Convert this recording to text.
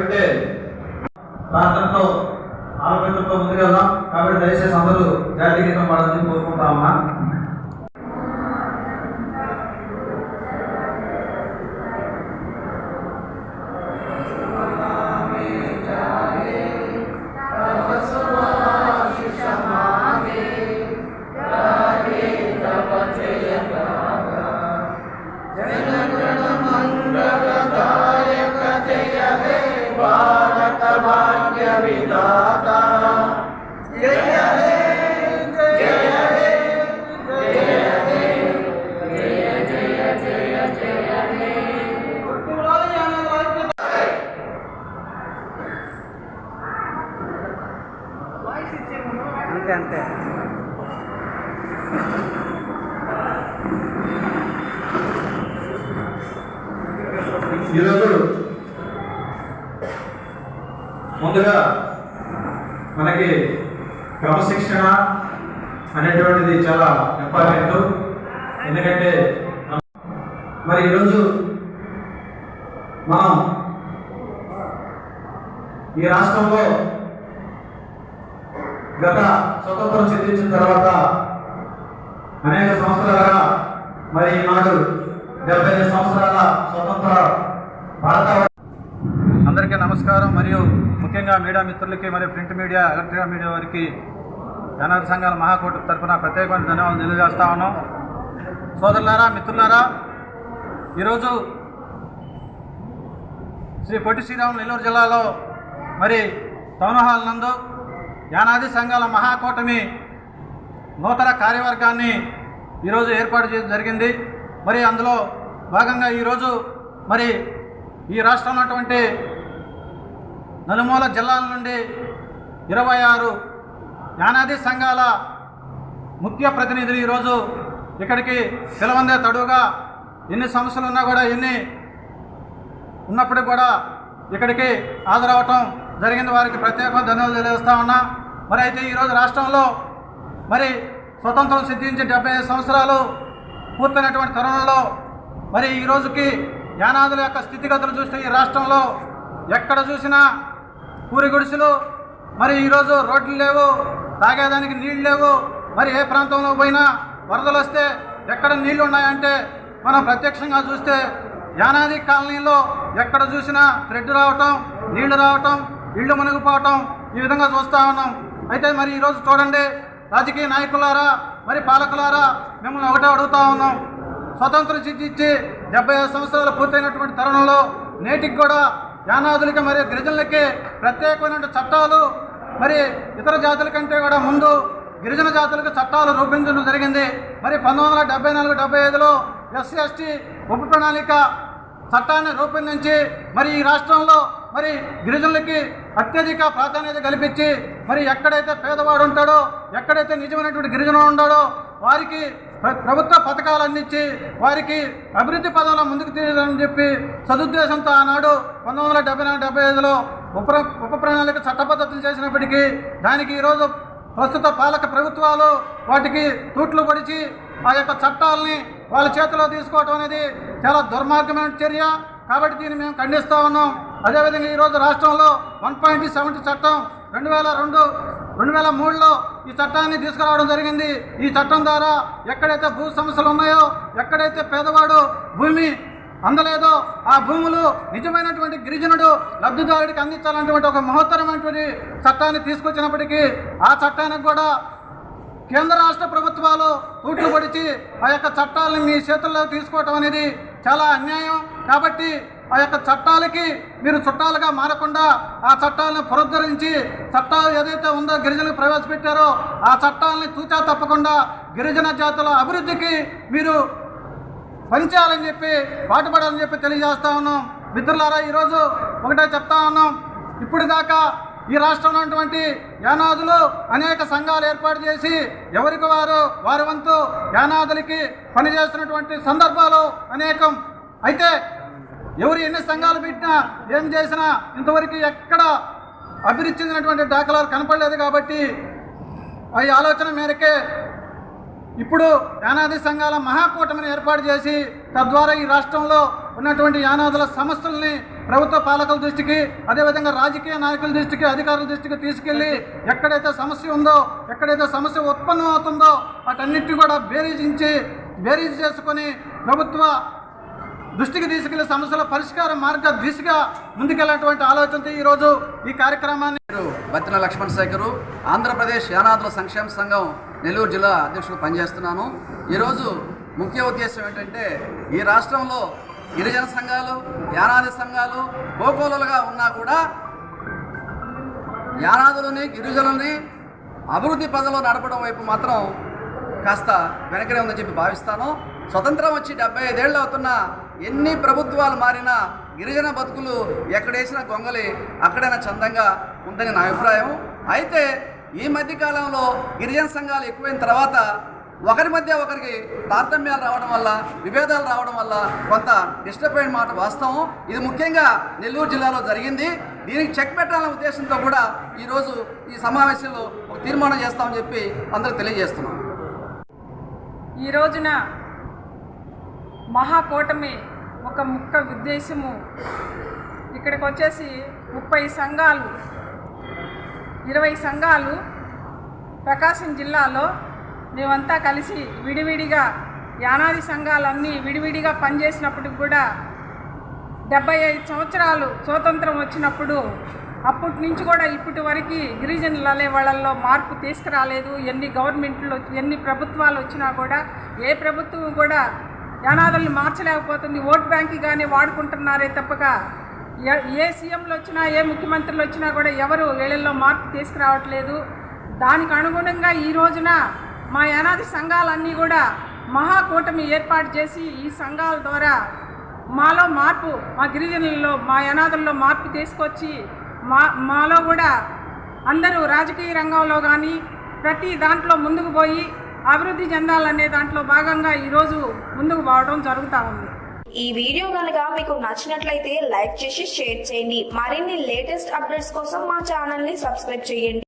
కాబట్టి ప్రార్థనతో ఆలోచనతో ముందుకెళ్దాం. కాబట్టి దయచేసి అందరూ జాతీయ గీతం పాడాలని కోరుకుంటా ఉన్నా. भारत भाग्य विधाता जय हे जय हे जय हे जय जय जय जय हे अंते अंते ముందుగా మనకి క్రమశిక్షణ అనేటువంటిది చాలా ఇంపార్టెంట్. ఎందుకంటే మరి ఈరోజు మనం ఈ రాష్ట్రంలో గత స్వతంత్రం సిద్ధించిన తర్వాత అనేక సంవత్సరాలుగా మరి ఈనాడు 75 సంవత్సరాల స్వతంత్ర భారత. అందరికీ నమస్కారం. మరియు ముఖ్యంగా మీడియా మిత్రులకి మరియు ప్రింట్ మీడియా, ఎలక్ట్రానిక్ మీడియా వారికి యానాది సంఘాల మహాకూటమి తరఫున ప్రత్యేకమైన ధన్యవాదాలు తెలియజేస్తా ఉన్నాం. సోదరులారా, మిత్రులారా, ఈరోజు శ్రీ పొట్టి శ్రీరాములు నెల్లూరు జిల్లాలో మరి టౌన్ హాల్ నందు యానాది సంఘాల మహాకూటమి నూతన కార్యవర్గాన్ని ఈరోజు ఏర్పాటు చేయడం జరిగింది. మరి అందులో భాగంగా ఈరోజు మరి ఈ రాష్ట్రంలో ఉన్నటువంటి నలుమూల జిల్లాల నుండి 26 యానాది సంఘాల ముఖ్య ప్రతినిధులు ఈరోజు ఇక్కడికి పిలవందే తడువుగా ఎన్ని సమస్యలు ఉన్నా కూడా, ఎన్ని ఉన్నప్పటికీ కూడా ఇక్కడికి హాజరవటం జరిగింది. వారికి ప్రత్యేకంగా ధన్యవాదాలు తెలియజేస్తా ఉన్నా. మరి అయితే ఈరోజు రాష్ట్రంలో మరి స్వతంత్రం సిద్ధించి 75 సంవత్సరాలు పూర్తయినటువంటి తరుణంలో మరి ఈ రోజుకి యానాదుల యొక్క స్థితిగతులు చూస్తే ఈ రాష్ట్రంలో ఎక్కడ చూసినా పూరి గుడిసెలు, మరి ఈరోజు రోడ్లు లేవు, తాగేదానికి నీళ్ళు లేవు. మరి ఏ ప్రాంతంలో పోయినా వరదలు వస్తే ఎక్కడ నీళ్లు ఉన్నాయంటే మనం ప్రత్యక్షంగా చూస్తే యానాది కాలనీలో ఎక్కడ చూసినా థ్రెడ్ రావటం, నీళ్లు రావటం, ఇళ్ళు మునిగిపోవటం, ఈ విధంగా చూస్తూ ఉన్నాం. అయితే మరి ఈరోజు చూడండి, రాజకీయ నాయకులారా, మరి పాలకులారా, మిమ్మల్ని ఒకటే అడుగుతూ ఉన్నాం. స్వతంత్రం సిద్ధించి 75 సంవత్సరాలు పూర్తయినటువంటి తరుణంలో నేటికి కూడా యానాదులకి మరియు గిరిజనులకి ప్రత్యేకమైన చట్టాలు, మరి ఇతర జాతుల కంటే కూడా ముందు గిరిజన జాతులకు చట్టాలు రూపొందించడం జరిగింది. మరి 1974-75లో SC/ST ఉప ప్రణాళిక చట్టాన్ని రూపొందించి మరి ఈ రాష్ట్రంలో మరి గిరిజనులకి అత్యధిక ప్రాధాన్యత కల్పించి మరి ఎక్కడైతే పేదవాడు ఉంటాడో, ఎక్కడైతే నిజమైనటువంటి గిరిజనుడు ఉంటాడో వారికి ప్రభుత్వ పథకాలు అందించి వారికి అభివృద్ధి పదంలో ముందుకు తీయాలని చెప్పి సదుద్దేశంతో ఆనాడు 1974-75లో ఉప ప్రణాళిక చట్టబద్ధతలు చేసినప్పటికీ దానికి ఈరోజు ప్రస్తుత పాలక ప్రభుత్వాలు వాటికి తూట్లు పొడిచి ఆ యొక్క చట్టాలని వాళ్ళ చేతిలో తీసుకోవటం అనేది చాలా దుర్మార్గమైన చర్య. కాబట్టి దీన్ని మేము ఖండిస్తూ ఉన్నాం. అదేవిధంగా ఈరోజు రాష్ట్రంలో 1.70 చట్టం 2003లో ఈ చట్టాన్ని తీసుకురావడం జరిగింది. ఈ చట్టం ద్వారా ఎక్కడైతే భూ సమస్యలు ఉన్నాయో, ఎక్కడైతే పేదవాడు భూమి అందలేదో ఆ భూములు నిజమైనటువంటి గిరిజనుడు లబ్ధిదారుడికి అందించాలన్నటువంటి ఒక మహోత్తరమైనటువంటి చట్టాన్ని తీసుకొచ్చినప్పటికీ ఆ చట్టానికి కూడా కేంద్ర రాష్ట్ర ప్రభుత్వాలు తూట్లు పొడిచి ఆ యొక్క చట్టాలను మీ చేతుల్లో తీసుకోవటం అనేది చాలా అన్యాయం. కాబట్టి ఆ యొక్క చట్టాలకి మీరు చుట్టాలుగా మారకుండా ఆ చట్టాలను పునరుద్ధరించి చట్టాలు ఏదైతే ఉందో గిరిజనులకు ప్రవేశపెట్టారో ఆ చట్టాలని తూచా తప్పకుండా గిరిజన జాతుల అభివృద్ధికి మీరు పనిచేయాలని చెప్పి పాటుపడాలని చెప్పి తెలియజేస్తా ఉన్నాం. మిత్రులారా, ఈరోజు ఒకటే చెప్తా ఉన్నాం. ఇప్పుడు దాకా ఈ రాష్ట్రంలో ఉన్నటువంటి యానాదులు అనేక సంఘాలు ఏర్పాటు చేసి ఎవరికి వారి వంతు యానాదులకి పనిచేస్తున్నటువంటి సందర్భాలు అనేకం. అయితే ఎవరు ఎన్ని సంఘాలు పెట్టినా ఏం చేసినా ఇంతవరకు ఎక్కడ అభివృద్ధి చెందినటువంటి దాఖలాలు కనపడలేదు. కాబట్టి ఈ ఆలోచన మేరకే ఇప్పుడు యానాది సంఘాల మహాకూటమిని ఏర్పాటు చేసి తద్వారా ఈ రాష్ట్రంలో ఉన్నటువంటి యానాదుల సమస్యల్ని ప్రభుత్వ పాలకుల దృష్టికి, అదేవిధంగా రాజకీయ నాయకుల దృష్టికి, అధికారుల దృష్టికి తీసుకెళ్ళి ఎక్కడైతే సమస్య ఉందో, ఎక్కడైతే సమస్య ఉత్పన్నం అవుతుందో వాటన్నిటిని కూడా బేరీజ్ చేసుకొని ప్రభుత్వ దృష్టికి తీసుకెళ్లి సమస్యల పరిష్కార మార్గ దిశగా ముందుకెళ్ళేటువంటి ఆలోచనతో ఈరోజు ఈ కార్యక్రమాన్ని బత్తిన లక్ష్మణ్ శేఖరు, ఆంధ్రప్రదేశ్ యానాదుల సంక్షేమ సంఘం నెల్లూరు జిల్లా అధ్యక్షుడు పనిచేస్తున్నాను. ఈరోజు ముఖ్య ఉద్దేశం ఏంటంటే, ఈ రాష్ట్రంలో గిరిజన సంఘాలు, యానాది సంఘాలు కోకోలుగా ఉన్నా కూడా యానాదులని, గిరిజనులని అభివృద్ధి పదంలో నడపడం వైపు మాత్రం కాస్త వెనకనే ఉందని చెప్పి భావిస్తాను. స్వతంత్రం వచ్చి 75 ఏళ్ళు అవుతున్నా ఎన్ని ప్రభుత్వాలు మారినా గిరిజన బతుకులు ఎక్కడేసిన గొంగలి అక్కడైనా చందంగా ఉందని నా అభిప్రాయం. అయితే ఈ మధ్యకాలంలో గిరిజన సంఘాలు ఎక్కువైన తర్వాత ఒకరి మధ్య ఒకరికి తారతమ్యాలు రావడం వల్ల, విభేదాలు రావడం వల్ల కొంత డిస్టర్బ్ అయిన మాట వాస్తవం. ఇది ముఖ్యంగా నెల్లూరు జిల్లాలో జరిగింది. దీనికి చెక్ పెట్టాలనే ఉద్దేశంతో కూడా ఈరోజు ఈ సమావేశంలో ఒక తీర్మానం చేస్తామని చెప్పి అందరూ తెలియజేస్తున్నాం. ఈ రోజున మహాకూటమి ఒక ముఖ్య ఉద్దేశము, ఇక్కడికి వచ్చేసి 30 సంఘాలు, 20 సంఘాలు ప్రకాశం జిల్లాలో మేమంతా కలిసి విడివిడిగా, యానాది సంఘాలన్నీ విడివిడిగా పనిచేసినప్పటికి కూడా 75 సంవత్సరాలు స్వాతంత్రం వచ్చినప్పుడు అప్పటి నుంచి కూడా ఇప్పటి వరకు గిరిజనుల వాళ్ళల్లో మార్పు తీసుకురాలేదు. ఎన్ని ప్రభుత్వాలు వచ్చినా కూడా ఏ ప్రభుత్వం కూడా యానాదులను మార్చలేకపోతుంది. ఓట్ బ్యాంక్గానే వాడుకుంటున్నారే తప్పక ఏ సీఎంలు వచ్చినా, ఏ ముఖ్యమంత్రులు వచ్చినా కూడా ఎవరు వీళ్ళల్లో మార్పు తీసుకురావట్లేదు. దానికి అనుగుణంగా ఈ రోజున మా యానాది సంఘాలన్నీ కూడా మహాకూటమి ఏర్పాటు చేసి ఈ సంఘాల ద్వారా మాలో మార్పు, మా గిరిజనుల్లో, మా యానాదుల్లో మార్పు తీసుకొచ్చి మాలో కూడా అందరూ రాజకీయ రంగంలో కానీ ప్రతి దాంట్లో ముందుకు పోయి అభివృద్ధి చెందాలనే దాంట్లో భాగంగా ఈరోజు ముందుకు పోవడం జరుగుతూ ఉంది. ఈ వీడియో కనుక మీకు నచ్చినట్లయితే లైక్ చేసి షేర్ చేయండి. మరిన్ని లేటెస్ట్ అప్డేట్స్ కోసం మా ఛానల్ ని సబ్స్క్రైబ్ చేయండి.